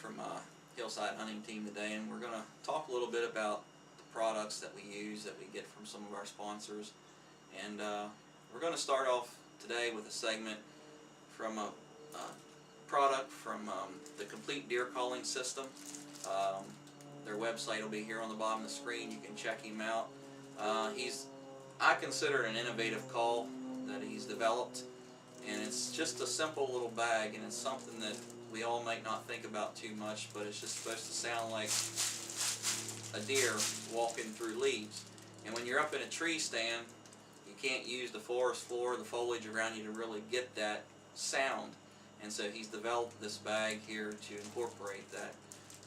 from Hillside Hunting Team today, and we're going to talk a little bit about the products that we use that we get from some of our sponsors. And we're going to start off today with a segment from a product from the Complete Deer Calling System. Their website will be here on the bottom of the screen. You can check him out. I consider it an innovative call that he's developed, and it's just a simple little bag, and it's something that we all might not think about too much, but it's just supposed to sound like a deer walking through leaves. And when you're up in a tree stand, you can't use the forest floor, the foliage around you to really get that sound. And so he's developed this bag here to incorporate that.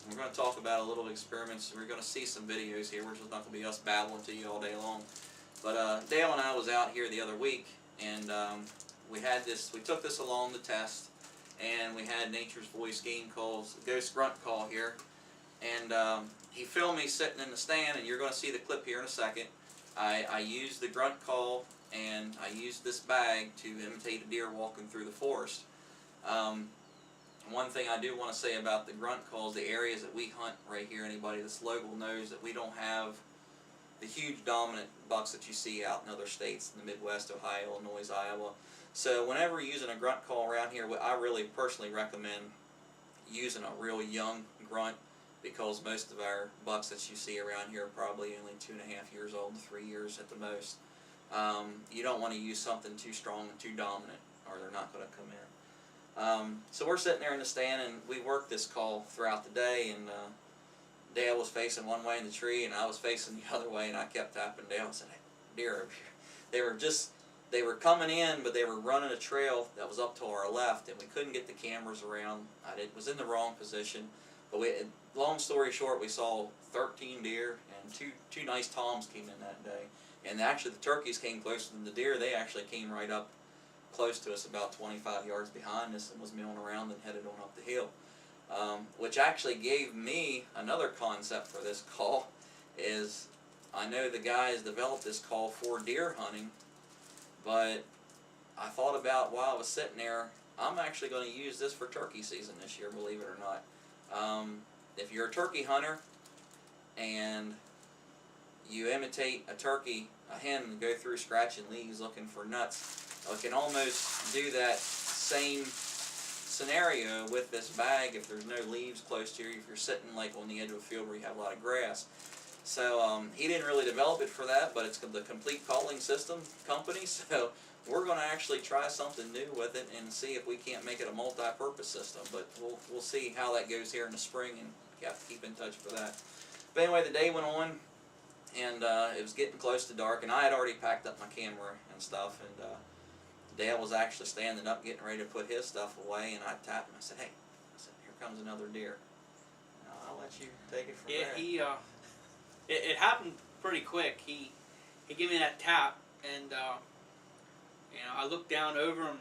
And we're going to talk about a little experiments. We're going to see some videos here. We're just not going to be us babbling to you all day long. But Dale and I was out here the other week, and we took this along to test, and we had Nature's Voice game calls, Ghost Grunt call here, and he filmed me sitting in the stand, and you're going to see the clip here in a second. I used the grunt call, and I used this bag to imitate a deer walking through the forest. One thing I do want to say about the grunt calls, the areas that we hunt right here, anybody that's local knows that we don't have the huge dominant bucks that you see out in other states in the Midwest, Ohio, Illinois, Iowa. So whenever you're using a grunt call around here, I really personally recommend using a real young grunt, because most of our bucks that you see around here are probably only 2.5 years old, 3 years at the most. You don't want to use something too strong and too dominant, or they're not going to come in. So we're sitting there in the stand, and we worked this call throughout the day, and Dale was facing one way in the tree, and I was facing the other way, and I kept tapping Dale and said, "Hey, deer over here." They were coming in, but they were running a trail that was up to our left, and we couldn't get the cameras around. I was in the wrong position, but long story short, we saw 13 deer, and two nice toms came in that day. And actually, the turkeys came closer than the deer. They actually came right up close to us, about 25 yards behind us, and was milling around and headed on up the hill. Which actually gave me another concept for this call. Is I know the guys developed this call for deer hunting, but I thought about while I was sitting there, I'm actually going to use this for turkey season this year, believe it or not. If you're a turkey hunter and you imitate a hen, go through scratching leaves looking for nuts, I can almost do that same scenario with this bag if there's no leaves close to you, if you're sitting like on the edge of a field where you have a lot of grass. So he didn't really develop it for that, but it's the Complete Calling System company, so we're going to actually try something new with it and see if we can't make it a multi-purpose system. But we'll see how that goes here in the spring, and you have to keep in touch for that. But anyway, the day went on, and it was getting close to dark, and I had already packed up my camera and stuff, and Dale was actually standing up getting ready to put his stuff away, and I tapped him. I said, "Hey," I said, "here comes another deer." I'll let you take it from there. It happened pretty quick. He gave me that tap, and I looked down over him.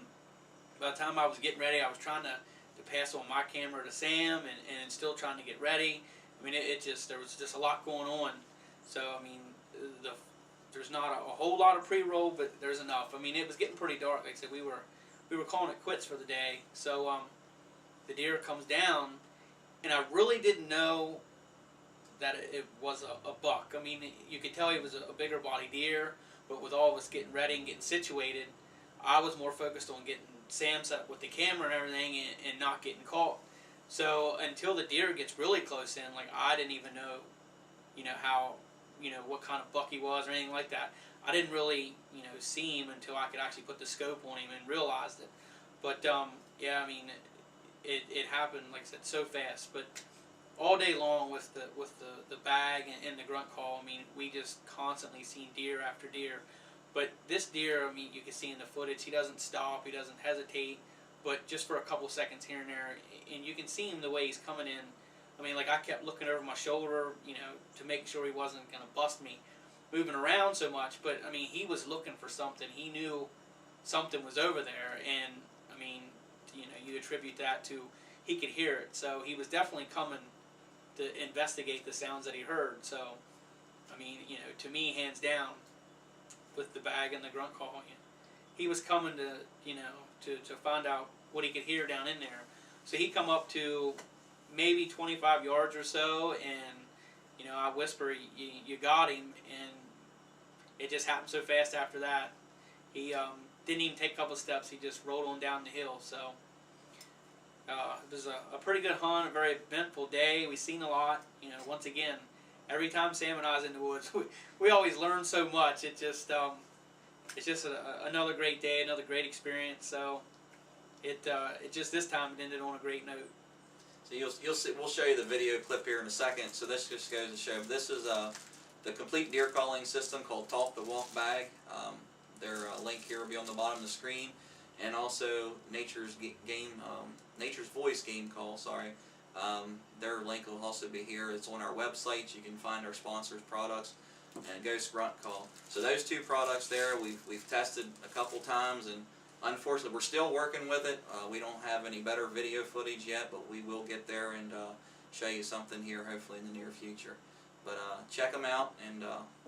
By the time I was getting ready, I was trying to pass on my camera to Sam, and still trying to get ready. I mean, there was just a lot going on. So I mean, there's not a whole lot of pre-roll, but there's enough. I mean, it was getting pretty dark. Like I said, we were calling it quits for the day. So the deer comes down, and I really didn't know that it was a buck. I mean, you could tell he was a bigger body deer, but with all of us getting ready and getting situated, I was more focused on getting Sam set up with the camera and everything, and not getting caught. So until the deer gets really close in, like, I didn't even know, how, what kind of buck he was or anything like that. I didn't really, see him until I could actually put the scope on him and realized it. But yeah, I mean, it happened, like I said, so fast. But all day long with the bag and the grunt call, I mean, we just constantly seen deer after deer. But this deer, I mean, you can see in the footage, he doesn't stop, he doesn't hesitate, but just for a couple seconds here and there, and you can see him the way he's coming in. I mean, like, I kept looking over my shoulder, to make sure he wasn't going to bust me moving around so much, but, I mean, he was looking for something. He knew something was over there, and, I mean, you attribute that to he could hear it, so he was definitely coming to investigate the sounds that he heard. So, I mean, to me, hands down, with the bag and the grunt call, he was coming to find out what he could hear down in there. So he come up to maybe 25 yards or so, and you know, I whisper, you got him, and it just happened so fast after that. He didn't even take a couple steps. He just rolled on down the hill. So it was a pretty good hunt, a very eventful day. We seen a lot. You know, once again, every time Sam and I was in the woods, we always learn so much. It's just another great day, another great experience. So it just this time it ended on a great note. So you'll see. We'll show you the video clip here in a second. So this just goes to show this is the complete deer calling system called Talk the Walk Bag. Their link here will be on the bottom of the screen, and also Nature's Voice game call. Sorry, their link will also be here. It's on our website. You can find our sponsors' products and Ghost Grunt Call. So those two products there, we've tested a couple times, and unfortunately, we're still working with it. We don't have any better video footage yet, but we will get there and show you something here, hopefully in the near future. But check them out and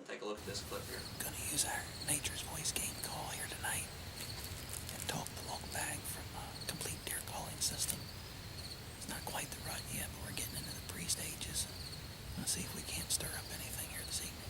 take a look at this clip here. Going to use our Nature's Voice game call here tonight and Talk the Walk Bag from Complete Deer Calling System. It's not quite the rut yet, but we're getting into the pre-stages. Let's see if we can't stir up anything here this evening.